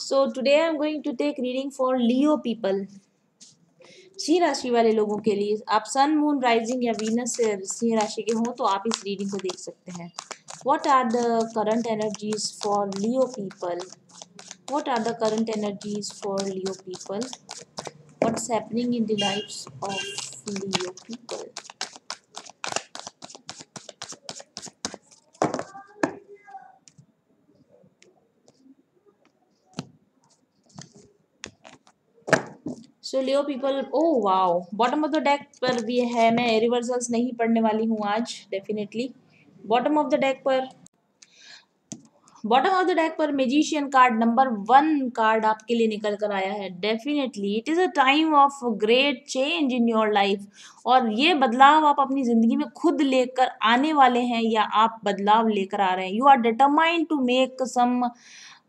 So today I'm going to take reading for Leo people. Singh राशि वाले लोगों के लिए आप सन मून राइजिंग या वीनस से सिंह राशि के हों तो आप इस रीडिंग को देख सकते हैं. What are the current energies for Leo people? What are the current energies for Leo people? What's happening in the lives of Leo people? So Leo people, oh wow, bottom of the deck पर भी है. मैं reversals नहीं पढ़ने वाली हूँ आज. Definitely bottom of the deck पर मैजिशियन कार्ड नंबर 1 कार्ड आपके लिए निकल कर आया है. Definitely it is a time of great change in your life. और ये बदलाव आप अपनी ज़िंदगी में खुद लेकर आने वाले हैं या आप बदलाव लेकर आ रहे हैं. You are determined to make some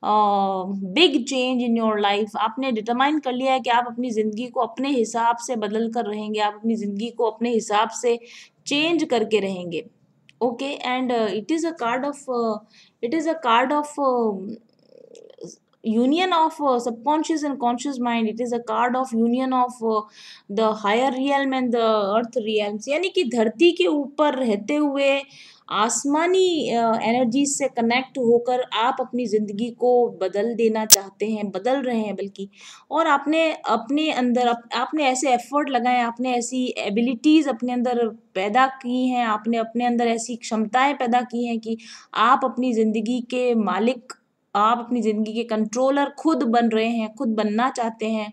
big change in your life. आपने डिटरमाइन कर लिया है कि आप अपनी ज़िंदगी को अपने हिसाब से बदल कर रहेंगे. आप अपनी ज़िंदगी को अपने हिसाब से चेंज करके रहेंगे. Okay, and it is a card of union of subconscious and conscious mind. It is a card of union of the higher realm and the earth realms. यानी कि धरती के ऊपर रहते हुए आसमानी एनर्जी से कनेक्ट होकर आप अपनी ज़िंदगी को बदल देना चाहते हैं, बदल रहे हैं बल्कि. और आपने अपने अंदर आपने ऐसे एफर्ट लगाए, आपने ऐसी एबिलिटीज़ अपने अंदर पैदा की हैं, आपने अपने अंदर ऐसी क्षमताएं पैदा की हैं कि आप अपनी ज़िंदगी के मालिक, आप अपनी ज़िंदगी के कंट्रोलर खुद बन रहे हैं, खुद बनना चाहते हैं.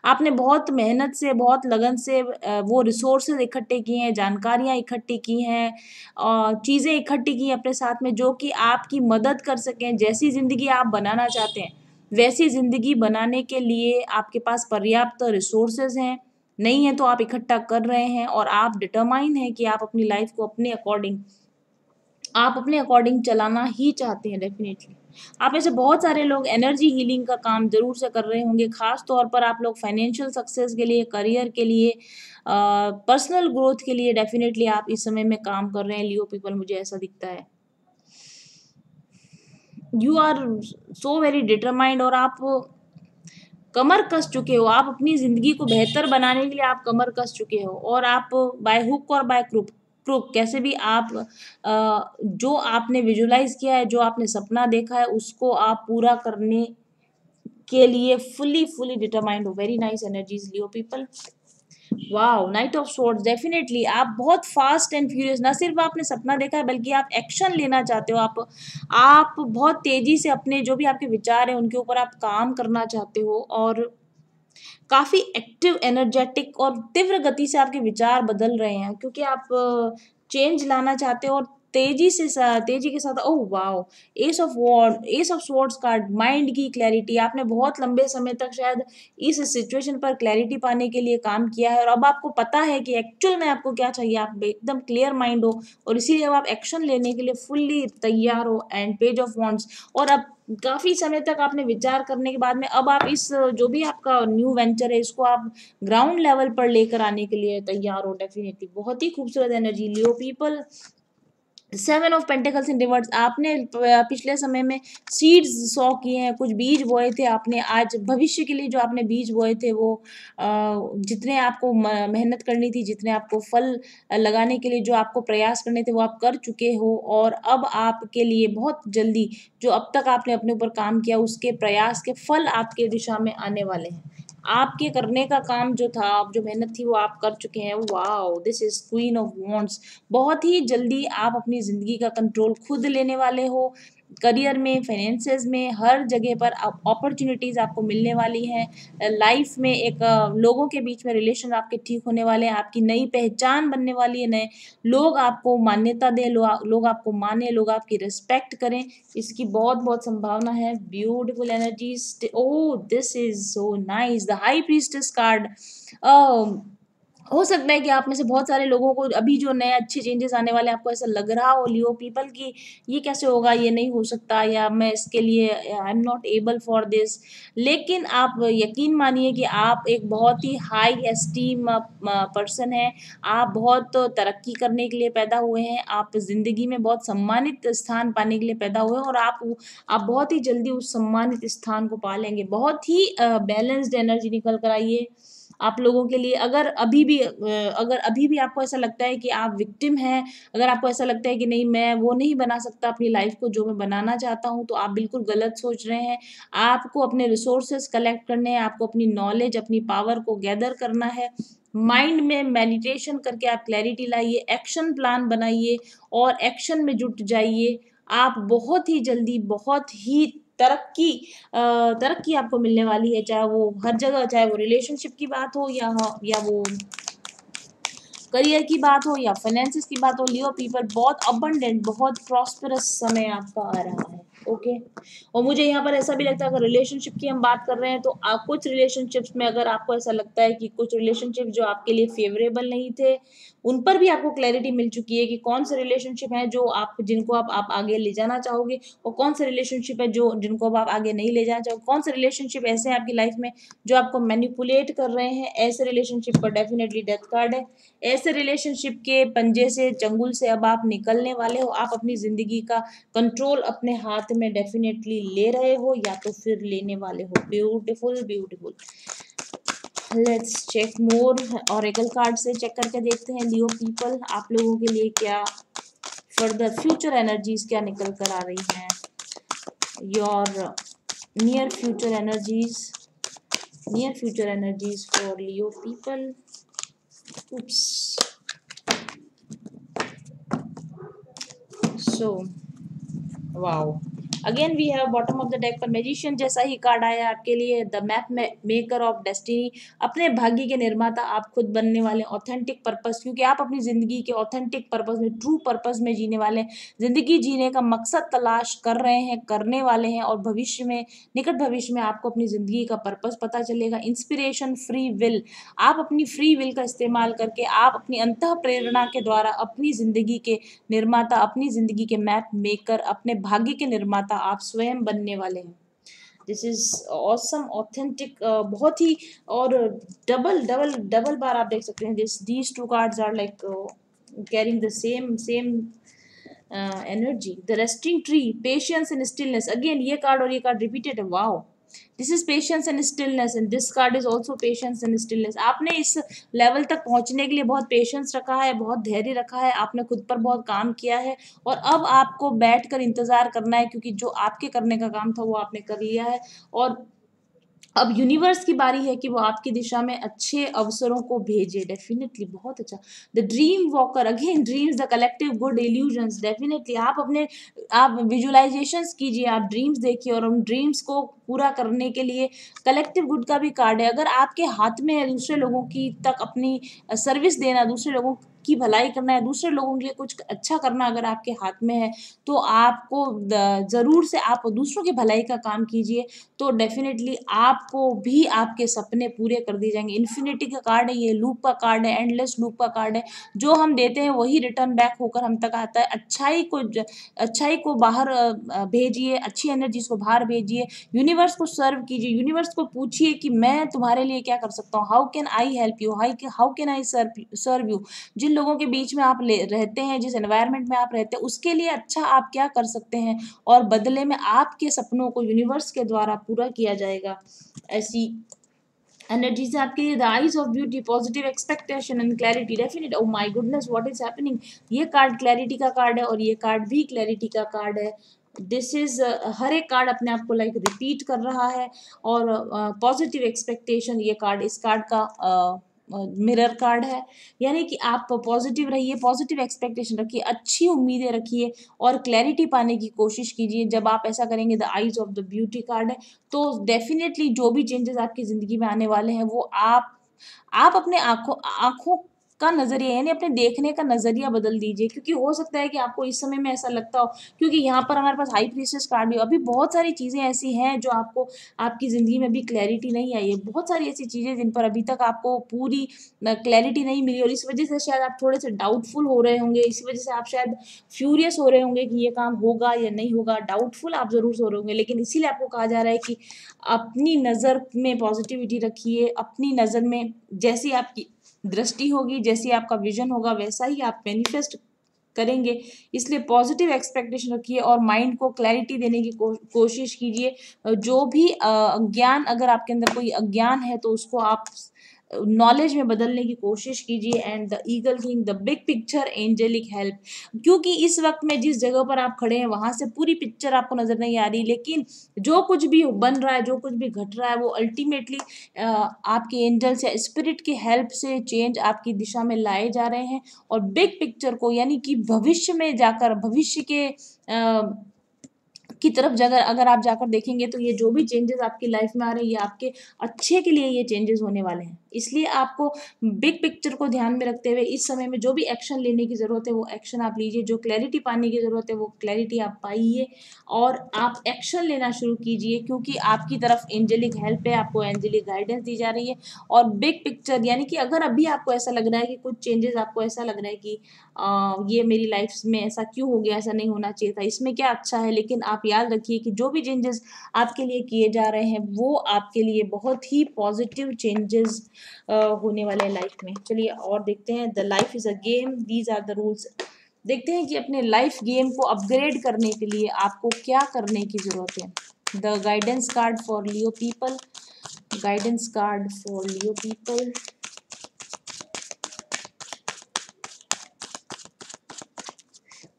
आपने बहुत मेहनत से, बहुत लगन से वो रिसोर्सेज इकट्ठे किए हैं, जानकारियाँ इकट्ठी की हैं और चीज़ें इकट्ठी की हैं अपने साथ में जो कि आपकी मदद कर सकें. जैसी ज़िंदगी आप बनाना चाहते हैं वैसी ज़िंदगी बनाने के लिए आपके पास पर्याप्त रिसोर्सेज हैं. नहीं है तो आप इकट्ठा कर रहे हैं और आप डिटरमाइन हैं कि आप अपनी लाइफ को अपने अकॉर्डिंग चलाना ही चाहते हैं. डेफिनेटली आप में से बहुत सारे लोग एनर्जी हीलिंग का काम जरूर से कर रहे होंगे. खास तौर पर आप लोग फाइनेंशियल सक्सेस के लिए, करियर के लिए, पर्सनल ग्रोथ के लिए डेफिनेटली आप इस समय में काम कर रहे हैं. लियो पीपल, मुझे ऐसा दिखता है. You are so very determined और आप कमर कस चुके हो. आप अपनी ज़िंदगी को बेहतर बनाने के लिए आप कमर कस चुके हो और आप बाय हुक और बाय क्रुक कैसे भी आप जो आपने विजुलाइज किया है, जो आपने सपना देखा है, उसको आप पूरा करने के लिए फुली डिटरमाइंड हो. Very nice energies Leo people. Wow, night of swords. Definitely आप बहुत फास्ट एंड फ्यूरियस, ना सिर्फ आपने सपना देखा है बल्कि आप एक्शन लेना चाहते हो. आप बहुत तेजी से अपने जो भी आपके विचार हैं उनके ऊपर आप काम करना चाहते हो और काफ़ी एक्टिव, एनर्जेटिक और तीव्र गति से आपके विचार बदल रहे हैं क्योंकि आप चेंज लाना चाहते हो और तेजी के साथ. Oh wow, S of swords card, mind की क्लैरिटी. आपने बहुत लंबे समय तक शायद इस सिचुएशन पर क्लैरिटी पाने के लिए काम किया है और अब आपको पता है कि एक्चुअल में आपको क्या चाहिए. आप एकदम क्लियर माइंड हो और इसीलिए अब आप एक्शन लेने के लिए फुल्ली तैयार हो. And page of wands. और अब काफ़ी समय तक आपने विचार करने के बाद में अब आप इस जो भी आपका न्यू वेंचर है इसको आप ग्राउंड लेवल पर लेकर आने के लिए तैयार हो. डेफिनेटली बहुत ही खूबसूरत energy Leo people. 7 of pentacles in reverse. आपने पिछले समय में सीड्स सॉ किए हैं, कुछ बीज बोए थे आपने. आज भविष्य के लिए जो आपने बीज बोए थे वो जितने आपको मेहनत करनी थी, जितने आपको फल लगाने के लिए जो आपको प्रयास करने थे वो आप कर चुके हो और अब आपके लिए बहुत जल्दी जो अब तक आपने अपने ऊपर काम किया उसके प्रयास के फल आपके दिशा में आने वाले हैं. आपके करने का काम जो था, आप जो मेहनत थी वो आप कर चुके हैं. Wow, this is queen of wands. बहुत ही जल्दी आप अपनी ज़िंदगी का कंट्रोल खुद लेने वाले हो. करियर में, फाइनेंसेस में, हर जगह पर अपॉर्चुनिटीज़ आपको मिलने वाली हैं. लाइफ में एक लोगों के बीच में रिलेशन आपके ठीक होने वाले हैं. आपकी नई पहचान बनने वाली है. नए लोग आपको मान्यता दें, लोग आपको माने, लोग आपकी रिस्पेक्ट करें. इसकी बहुत संभावना है. Beautiful energies. Oh, this is so nice. The high priestess card. हो सकता है कि आप में से बहुत सारे लोगों को अभी जो नए अच्छे चेंजेस आने वाले हैं, आपको ऐसा लग रहा हो लियो पीपल कि ये कैसे होगा, ये नहीं हो सकता, या मैं इसके लिए I am not able for this. लेकिन आप यकीन मानिए कि आप एक बहुत ही हाई एस्टीम पर्सन हैं। आप बहुत तरक्की करने के लिए पैदा हुए हैं, आप ज़िंदगी में बहुत सम्मानित स्थान पाने के लिए पैदा हुए हैं, और आप बहुत ही जल्दी उस सम्मानित स्थान को पा लेंगे। बहुत ही बैलेंस्ड एनर्जी निकल कर आई है आप लोगों के लिए। अगर अभी भी आपको ऐसा लगता है कि आप विक्टिम हैं, अगर आपको ऐसा लगता है कि नहीं मैं वो नहीं बना सकता अपनी लाइफ को जो मैं बनाना चाहता हूँ, तो आप बिल्कुल गलत सोच रहे हैं। आपको अपने रिसोर्सेज कलेक्ट करने हैं, आपको अपनी नॉलेज, अपनी पावर को गैदर करना है। माइंड में मेडिटेशन करके आप क्लैरिटी लाइए, एक्शन प्लान बनाइए और एक्शन में जुट जाइए। आप बहुत ही जल्दी बहुत ही तरक्की तरक्की आपको मिलने वाली है, चाहे वो हर जगह, चाहे वो रिलेशनशिप की बात हो या वो करियर की बात हो या फाइनेंसिस की बात हो। लियो पीपल बहुत अबंडेंट, बहुत प्रॉस्पेरस समय आपका आ रहा है। ओके। और मुझे यहाँ पर ऐसा भी लगता है, अगर रिलेशनशिप की हम बात कर रहे हैं, तो कुछ रिलेशनशिप्स में अगर आपको ऐसा लगता है कि कुछ रिलेशनशिप जो आपके लिए फेवरेबल नहीं थे, उन पर भी आपको क्लैरिटी मिल चुकी है कि कौन से रिलेशनशिप हैं जो आप जिनको आप आगे ले जाना चाहोगे, और कौन से रिलेशनशिप है जो जिनको अब आप आगे नहीं ले जाना चाहोगे। कौन से रिलेशनशिप ऐसे हैं आपकी लाइफ में जो आपको मैनिपुलेट कर रहे हैं, ऐसे रिलेशनशिप पर डेफिनेटली डेथ कार्ड है। ऐसे रिलेशनशिप के पंजे से, चंगुल से अब आप निकलने वाले हो। आप अपनी ज़िंदगी का कंट्रोल अपने हाथ में डेफिनेटली ले रहे हो, या तो फिर लेने वाले हो। Beautiful beautiful. Let's check more. Oracle card से चेक करके देखते हैं लियो पीपल आप लोगों के लिए क्या फर्दर फ्यूचर एनर्जीज क्या निकल कर आ रही हैं। Your near future energies, near future energies for Leo people. Oops. So, wow. Again we have bottom of the deck पर मैजिशियन जैसा ही कार्ड आया आपके लिए। The map maker of destiny, अपने भाग्य के निर्माता आप खुद बनने वाले। ऑथेंटिक पर्पस, क्योंकि आप अपनी ज़िंदगी के ऑथेंटिक पर्पस में, ट्रू पर्पस में जीने वाले हैं। ज़िंदगी जीने का मकसद तलाश कर रहे हैं, करने वाले हैं, और भविष्य में, निकट भविष्य में आपको अपनी ज़िंदगी का पर्पस पता चलेगा। इंस्पिरेशन, फ्री विल, आप अपनी फ्री विल का इस्तेमाल करके, आप अपनी अंतः प्रेरणा के द्वारा अपनी ज़िंदगी के निर्माता, अपनी ज़िंदगी के मैप मेकर, अपने भाग्य के निर्माता आप स्वयं बनने वाले हैं। दिस इज ऑसम, ऑथेंटिक, बहुत ही। और डबल डबल डबल बार आप देख सकते हैं, these two cards are like carrying the same energy. The resting tree, patience and stillness, again ये कार्ड और ये कार्ड रिपीटेड है। Wow, this is patience and stillness, and this card is also patience and stillness. आपने इस level तक पहुंचने के लिए बहुत पेशेंस रखा है, बहुत धैर्य रखा है, आपने खुद पर बहुत काम किया है, और अब आपको बैठ कर इंतजार करना है, क्योंकि जो आपके करने का काम था वो आपने कर लिया है। और अब यूनिवर्स की बारी है कि वो आपकी दिशा में अच्छे अवसरों को भेजे। डेफिनेटली बहुत अच्छा। The dream walker, again dreams the collective good illusions. Definitely आप विजुअलाइजेशंस कीजिए, आप ड्रीम्स देखिए, और उन ड्रीम्स को पूरा करने के लिए कलेक्टिव गुड का भी कार्ड है। अगर आपके हाथ में है दूसरे लोगों की तक अपनी सर्विस देना, दूसरे लोगों की भलाई करना है, दूसरे लोगों के लिए कुछ अच्छा करना अगर आपके हाथ में है, तो आपको ज़रूर से आप दूसरों की भलाई का काम कीजिए, तो डेफिनेटली आपको भी आपके सपने पूरे कर दिए जाएंगे। इन्फिनिटी का कार्ड है ये, लूप का कार्ड है, एंडलेस लूप का कार्ड है। जो हम देते हैं वही रिटर्न बैक होकर हम तक आता है। अच्छाई को बाहर भेजिए, अच्छी एनर्जीज को बाहर भेजिए, यूनिवर्स को सर्व कीजिए, यूनिवर्स को पूछिए कि मैं तुम्हारे लिए क्या कर सकता हूँ, how can I help you, how can I serve you. जिन लोगों के बीच में आप रहते हैं, जिस एनवायरनमेंट में आप रहते हैं, उसके लिए अच्छा आप क्या कर सकते हैं, और बदले में आपके सपनों को यूनिवर्स के द्वारा पूरा किया जाएगा। ऐसी एनर्जी से आपके लिए the eyes of beauty, positive expectation and clarity. Definite, oh my goodness what is happening. ये कार्ड क्लैरिटी का कार्ड है, और ये कार्ड भी क्लैरिटी का कार्ड है। दिस इज हर एक कार्ड अपने आप को लाइक रिपीट कर रहा है। और पॉजिटिव एक्सपेक्टेशन, ये कार्ड, इस कार्ड का मिरर कार्ड है। यानी कि आप पॉजिटिव रहिए, पॉजिटिव एक्सपेक्टेशन रखिए, अच्छी उम्मीदें रखिए, और क्लैरिटी पाने की कोशिश कीजिए। जब आप ऐसा करेंगे, the eyes of the beauty card है, तो डेफिनेटली जो भी चेंजेस आपकी ज़िंदगी में आने वाले हैं, वो आप अपने आँखों आँखों का नज़रिया यानी अपने देखने का नज़रिया बदल दीजिए, क्योंकि हो सकता है कि आपको इस समय में ऐसा लगता हो, क्योंकि यहाँ पर हमारे पास हाई प्रीस्टेस कार्ड भी, अभी बहुत सारी चीज़ें ऐसी हैं जो आपको आपकी ज़िंदगी में अभी क्लैरिटी नहीं आई है, बहुत सारी ऐसी चीज़ें जिन पर अभी तक आपको पूरी क्लैरिटी नहीं मिली, और इस वजह से शायद आप थोड़े से डाउटफुल हो रहे होंगे, इसी वजह से आप शायद फ्यूरियस हो रहे होंगे कि ये काम होगा या नहीं होगा, डाउटफुल आप ज़रूर हो रहे होंगे, लेकिन इसीलिए आपको कहा जा रहा है कि अपनी नज़र में पॉजिटिविटी रखिए, अपनी नज़र में जैसी आपकी दृष्टि होगी, जैसी आपका विजन होगा, वैसा ही आप मैनिफेस्ट करेंगे। इसलिए पॉजिटिव एक्सपेक्टेशन रखिए और माइंड को क्लैरिटी देने की कोशिश कीजिए। जो भी अज्ञान, अगर आपके अंदर कोई अज्ञान है तो उसको आप नॉलेज में बदलने की कोशिश कीजिए। And the eagle king, the big picture, angelic help, क्योंकि इस वक्त में जिस जगह पर आप खड़े हैं वहां से पूरी पिक्चर आपको नजर नहीं आ रही, लेकिन जो कुछ भी बन रहा है, जो कुछ भी घट रहा है, वो अल्टीमेटली आपके एंजल्स या स्पिरिट की हेल्प से चेंज आपकी दिशा में लाए जा रहे हैं। और बिग पिक्चर को यानी कि भविष्य में जाकर, भविष्य के की तरफ जाकर अगर आप जाकर देखेंगे तो ये जो भी चेंजेस आपकी लाइफ में आ रहे हैं, ये आपके अच्छे के लिए ये चेंजेस होने वाले हैं। इसलिए आपको बिग पिक्चर को ध्यान में रखते हुए इस समय में जो भी एक्शन लेने की ज़रूरत है वो एक्शन आप लीजिए, जो क्लैरिटी पाने की ज़रूरत है वो क्लैरिटी आप पाइए और आप एक्शन लेना शुरू कीजिए, क्योंकि आपकी तरफ एंजेलिक हेल्प है, आपको एंजेलिक गाइडेंस दी जा रही है। और बिग पिक्चर यानी कि अगर अभी आपको ऐसा लग रहा है कि कुछ चेंजेस, आपको ऐसा लग रहा है कि ये मेरी लाइफ में ऐसा क्यों हो गया, ऐसा नहीं होना चाहिए था, इसमें क्या अच्छा है, लेकिन आप याद रखिए कि जो भी चेंजेस आपके लिए किए जा रहे हैं वो आपके लिए बहुत ही पॉजिटिव चेंजेस होने वाले हैं लाइफ में। चलिए और देखते हैं, the life is a game, these are the rules. देखते हैं कि अपने लाइफ गेम को अपग्रेड करने के लिए आपको क्या करने की ज़रूरत है। The guidance card for Leo people, guidance card for Leo people.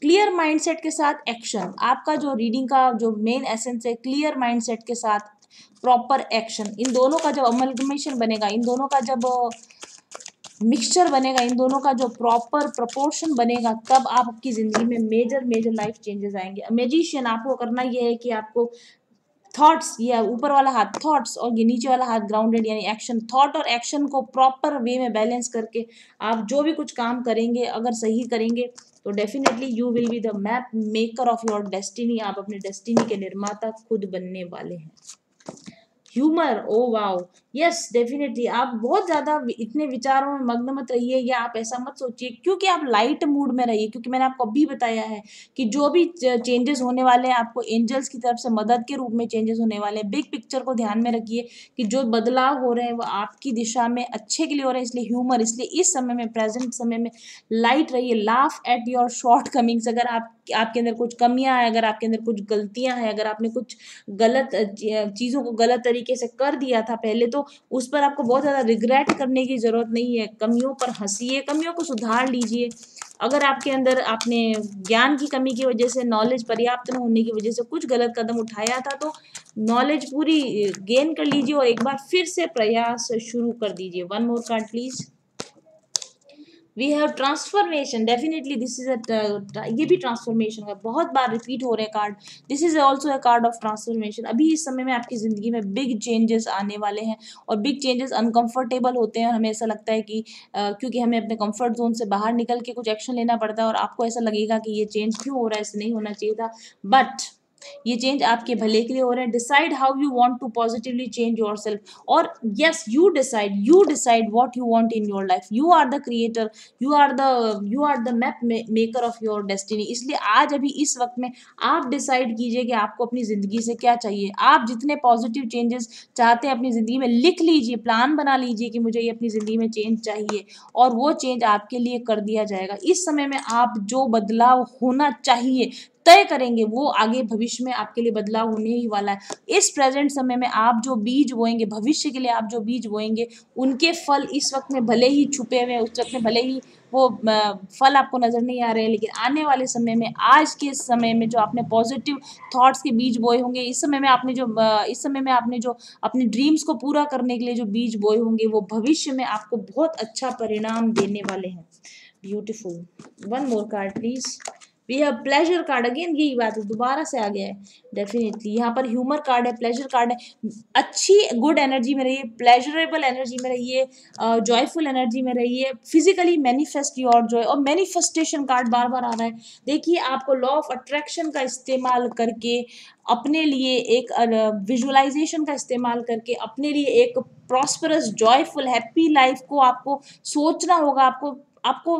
Clear mindset के साथ एक्शन, आपका जो रीडिंग का जो मेन एसेंस है, क्लियर माइंडसेट के साथ प्रॉपर एक्शन, इन दोनों का जब अमलगमेशन बनेगा, इन दोनों का जब मिक्सचर बनेगा, इन दोनों का जो प्रॉपर प्रपोर्शन बनेगा, तब आपकी ज़िंदगी में मेजर मेजर लाइफ चेंजेस आएंगे। मैजिशियन, आपको करना ये है कि आपको थॉट्स, या ऊपर वाला हाथ थॉट्स और ये नीचे वाला हाथ ग्राउंडेड यानी एक्शन, थॉट और एक्शन को प्रॉपर वे में बैलेंस करके आप जो भी कुछ काम करेंगे, अगर सही करेंगे तो definitely you will be the map maker of your destiny. आप अपने डेस्टिनी के निर्माता खुद बनने वाले हैं। Humour, oh wow, yes definitely. आप बहुत ज़्यादा इतने विचारों में मग्न मत रहिए, या आप ऐसा मत सोचिए, क्योंकि आप लाइट मूड में रहिए, क्योंकि मैंने आपको अभी बताया है कि जो भी चेंजेस होने वाले हैं आपको एंजल्स की तरफ से मदद के रूप में चेंजेस होने वाले हैं। बिग पिक्चर को ध्यान में रखिए कि जो बदलाव हो रहे हैं वो आपकी दिशा में अच्छे के लिए हो रहे हैं, इसलिए ह्यूमर, इसलिए इस समय में, प्रेजेंट समय में लाइट रहिए। Laugh at your shortcomings, अगर आपके अंदर कुछ कमियां हैं, अगर आपके अंदर कुछ गलतियां हैं, अगर आपने कुछ गलत चीज़ों को गलत तरीके से कर दिया था पहले, तो उस पर आपको बहुत ज़्यादा रिग्रेट करने की ज़रूरत नहीं है। कमियों पर हंसिए, कमियों को सुधार लीजिए। अगर आपके अंदर आपने ज्ञान की कमी की वजह से, नॉलेज पर्याप्त न होने की वजह से कुछ गलत कदम उठाया था, तो नॉलेज पूरी गेन कर लीजिए और एक बार फिर से प्रयास शुरू कर दीजिए। One more card please. We have transformation, definitely this is ये भी ट्रांसफॉर्मेशन का बहुत बार रिपीट हो रहे हैं card. This is also a card of transformation. अभी इस समय में आपकी ज़िंदगी में बिग चेंजेस आने वाले हैं, और बिग चेंजेस अनकंफर्टेबल होते हैं, और हमें ऐसा लगता है कि क्योंकि हमें अपने कंफर्ट जोन से बाहर निकल के कुछ एक्शन लेना पड़ता है, और आपको ऐसा लगेगा कि ये चेंज क्यों हो रहा है, ऐसे नहीं होना चाहिए था, बट ये चेंज आपके भले के लिए हो रहे हैं। Decide how you want to positively change yourself, और yes you decide what you want in your life. You are the creator, you are the map maker of your destiny. इसलिए आज अभी इस वक्त में आप डिसाइड कीजिए कि आपको अपनी ज़िंदगी से क्या चाहिए। आप जितने पॉजिटिव चेंजेस चाहते हैं अपनी ज़िंदगी में, लिख लीजिए, प्लान बना लीजिए कि मुझे ये अपनी ज़िंदगी में चेंज चाहिए, और वो चेंज आपके लिए कर दिया जाएगा। इस समय में आप जो बदलाव होना चाहिए तय करेंगे, वो आगे भविष्य में आपके लिए बदलाव होने ही वाला है। इस प्रेजेंट समय में आप जो बीज बोएंगे, भविष्य के लिए आप जो बीज बोएंगे, उनके फल इस वक्त में भले ही छुपे हुए हैं, उस वक्त में भले ही वो फल आपको नजर नहीं आ रहे हैं, लेकिन आने वाले समय में, आज के समय में जो आपने पॉजिटिव थॉट्स के बीज बोए होंगे, इस समय में आपने जो अपने ड्रीम्स को पूरा करने के लिए जो बीज बोए होंगे, वो भविष्य में आपको बहुत अच्छा परिणाम देने वाले हैं। Beautiful. One more card please. We have pleasure card, again यही बात है, दोबारा से आ गया है। डेफिनेटली यहाँ पर ह्यूमर कार्ड है, प्लेजर कार्ड है। अच्छी गुड एनर्जी में रहिए, प्लेजरेबल एनर्जी में रहिए, जॉयफुल एनर्जी में रहिए, फिजिकली मैनिफेस्ट योर जॉय। और मैनिफेस्टेशन कार्ड बार बार आ रहा है। देखिए आपको लॉ ऑफ अट्रैक्शन का इस्तेमाल करके अपने लिए एक विजुअलाइजेशन का इस्तेमाल करके अपने लिए एक प्रॉस्परस जॉयफुल हैप्पी लाइफ को आपको सोचना होगा। आपको आपको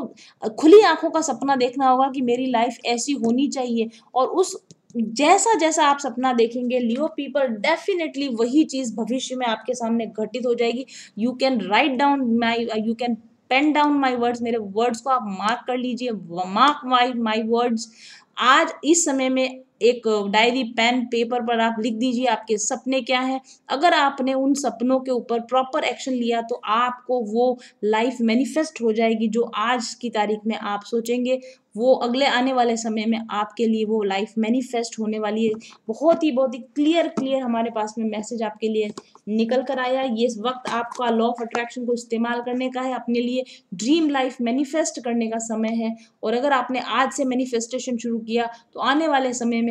खुली आंखों का सपना देखना होगा कि मेरी लाइफ ऐसी होनी चाहिए, और उस जैसा जैसा आप सपना देखेंगे लियो पीपल, डेफिनेटली वही चीज भविष्य में आपके सामने घटित हो जाएगी। You can write down my, you can pen down my words, मेरे वर्ड्स को आप मार्क कर लीजिए, मार्क माई वर्ड्स। आज इस समय में एक डायरी पेन पेपर पर आप लिख दीजिए आपके सपने क्या हैं। अगर आपने उन सपनों के ऊपर प्रॉपर एक्शन लिया तो आपको वो लाइफ मैनिफेस्ट हो जाएगी। जो आज की तारीख में आप सोचेंगे वो अगले आने वाले समय में आपके लिए वो लाइफ मैनिफेस्ट होने वाली है। बहुत ही क्लियर क्लियर हमारे पास में मैसेज आपके लिए निकल कर आया। ये वक्त आपका लॉ ऑफ अट्रैक्शन को इस्तेमाल करने का है, अपने लिए ड्रीम लाइफ मैनिफेस्ट करने का समय है। और अगर आपने आज से मैनिफेस्टेशन शुरू किया तो आने वाले समय में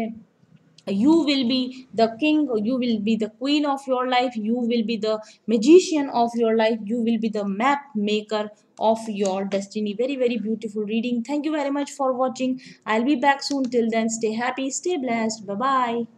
you will be the king, you will be the queen of your life, you will be the magician of your life, you will be the map maker of your destiny. Very very beautiful reading. Thank you very much for watching. I'll be back soon. Till then, stay happy, stay blessed. Bye bye.